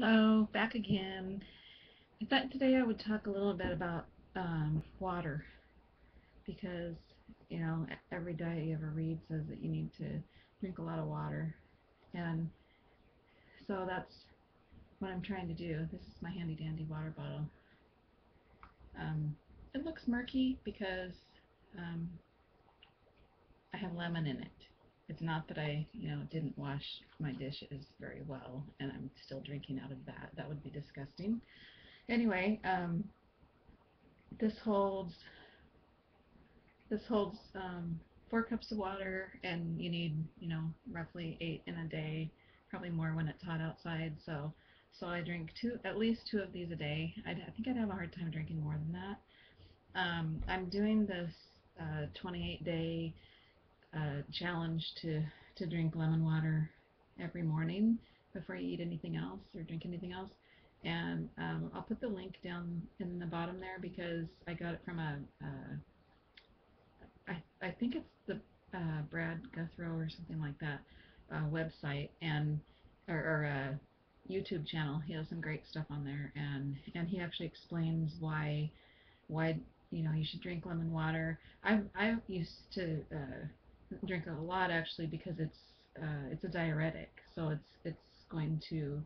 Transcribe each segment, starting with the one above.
Hello, back again. I thought today I would talk a little bit about water because, every diet you ever read says that you need to drink a lot of water. And so that's what I'm trying to do. This is my handy dandy water bottle. Um, it looks murky because um, I have lemon in it. It's not that I, didn't wash my dishes very well and I'm still drinking out of that. That would be disgusting. Anyway, this holds This holds 4 cups of water, and you need, roughly 8 in a day, probably more when it's hot outside. So I drink at least two of these a day. I think I'd have a hard time drinking more than that. I'm doing this 28-day challenge to drink lemon water every morning before you eat anything else or drink anything else. And I'll put the link down in the bottom there because I got it from I think it's the Brad Guthrow or something like that website and or YouTube channel. He has some great stuff on there, and he actually explains why you should drink lemon water. I used to drink a lot actually because it's a diuretic, so it's going to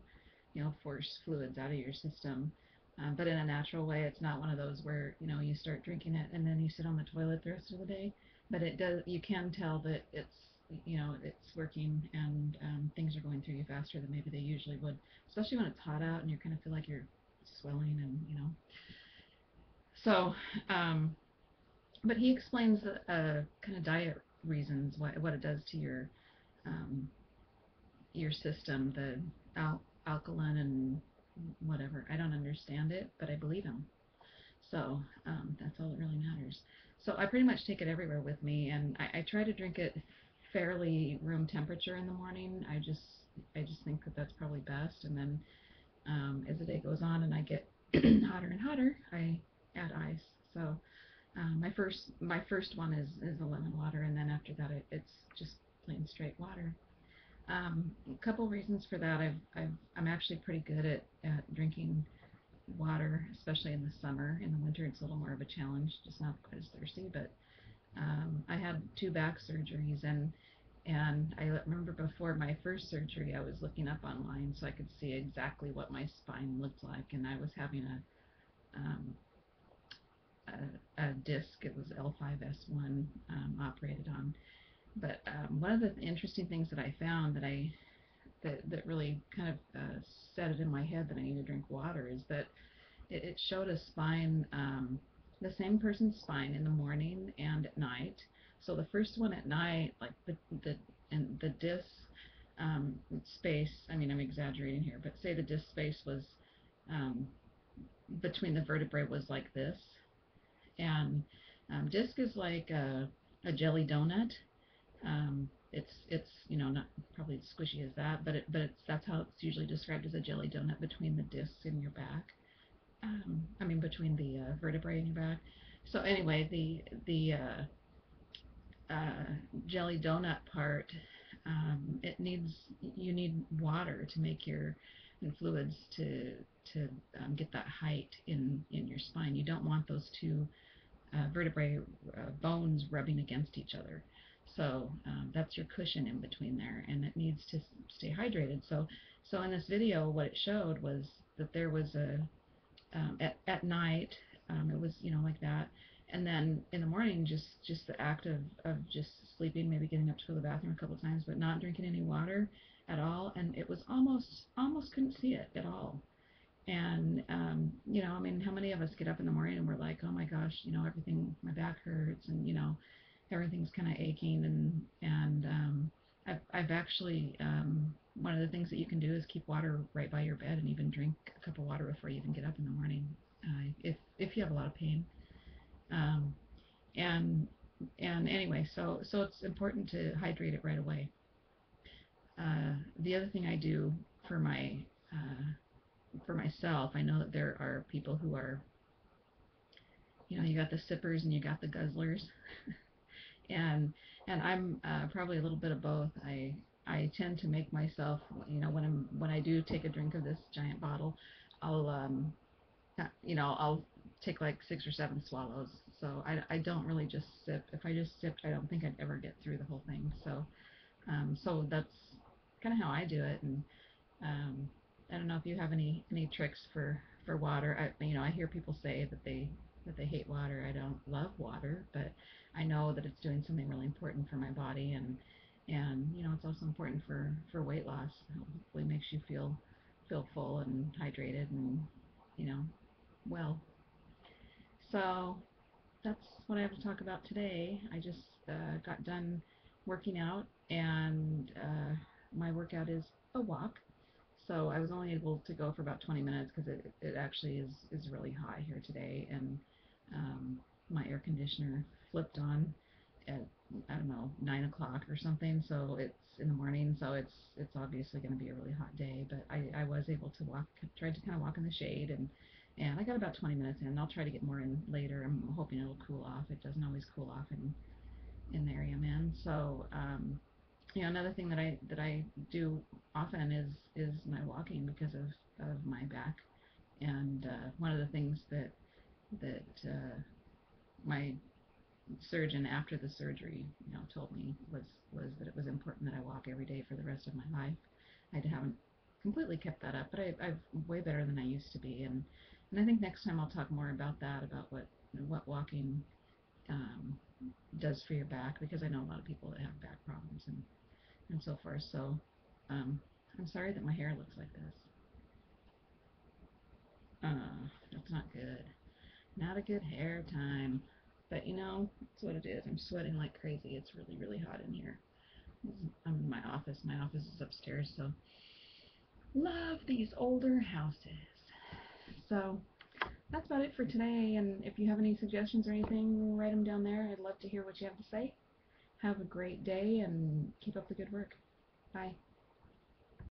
force fluids out of your system. But in a natural way, it's not one of those where you start drinking it and then you sit on the toilet the rest of the day. But it does. You can tell that it's working and things are going through you faster than maybe they usually would, especially when it's hot out and you kind of feel like you're swelling and So, um, but he explains the kind of diet reasons what it does to um, your system, the alkaline and whatever. I don't understand it, but I believe him. So that's all that really matters. So I pretty much take it everywhere with me, and I try to drink it fairly room temperature in the morning. I just think that that's probably best, and then as the day goes on and I get hotter and hotter, I add ice. So my first one is the lemon water, and then after that it's just plain straight water. A couple reasons for that. I'm actually pretty good at drinking water, especially in the summer. In the winter, it's a little more of a challenge, just not quite as thirsty. But I had 2 back surgeries, and I remember before my first surgery, I was looking up online so I could see exactly what my spine looked like, and I was having um, a disc. It was L5S1 operated on. But one of the interesting things that I found that really kind of set it in my head that I need to drink water is that it showed a spine, the same person's spine in the morning and at night. So the first one at night, like the disc space. I mean, I'm exaggerating here, but say the disc space was um, between the vertebrae was like this, and disc is like a jelly donut. It's not probably as squishy as that, but that's how it's usually described, as a jelly donut between the discs in your back. I mean between the vertebrae in your back. So anyway, the jelly donut part, it needs you need water to make your and fluids to get that height in your spine. You don't want those two vertebrae bones rubbing against each other. So that's your cushion in between there, and it needs to stay hydrated. So in this video, what it showed was that there was at night, it was like that, and then in the morning, just the act of just sleeping, maybe getting up to go to the bathroom a couple times, but not drinking any water at all, and it was almost couldn't see it at all. And I mean, how many of us get up in the morning and we're like, oh my gosh, everything, my back hurts, and everything's kind of aching, and I've actually one of the things that you can do is keep water right by your bed and even drink a cup of water before you even get up in the morning, if you have a lot of pain. Um, and and anyway, so it's important to hydrate it right away. The other thing I do for my for myself, I know that there are people who are, you got the sippers and you got the guzzlers, and I'm probably a little bit of both. I tend to make myself, when I do take a drink of this giant bottle, I'll I'll take like 6 or 7 swallows. So I don't really just sip. If I just sipped, I don't think I'd ever get through the whole thing. So that's kind of how I do it. And um, I don't know if you have any tricks for water. I hear people say that they hate water. I don't love water, but I know that it's doing something really important for my body, and it's also important for weight loss. It hopefully makes you feel full and hydrated and you know well. So that's what I have to talk about today. I just got done working out, and my workout is a walk. So I was only able to go for about 20 minutes because it actually is really hot here today, and um, my air conditioner flipped on at, I don't know, 9 o'clock or something. So it's in the morning, so it's obviously going to be a really hot day. But I was able to walk, tried to kind of walk in the shade, and I got about 20 minutes in. I'll try to get more in later. I'm hoping it'll cool off. It doesn't always cool off in the area I'm in. So another thing that I do often is my walking because of my back. And one of the things that my surgeon after the surgery, told me was that it was important that I walk every day for the rest of my life. I haven't completely kept that up, but I've way better than I used to be, and I think next time I'll talk more about that, about what walking um, does for your back, because I know a lot of people that have back problems and so forth. So um, I'm sorry that my hair looks like this. That's not good. Not a good hair time. But that's what it is. I'm sweating like crazy. It's really, really hot in here. I'm in my office. My office is upstairs, so love these older houses. So that's about it for today. And if you have any suggestions or anything, write them down there. I'd love to hear what you have to say. Have a great day and keep up the good work. Bye.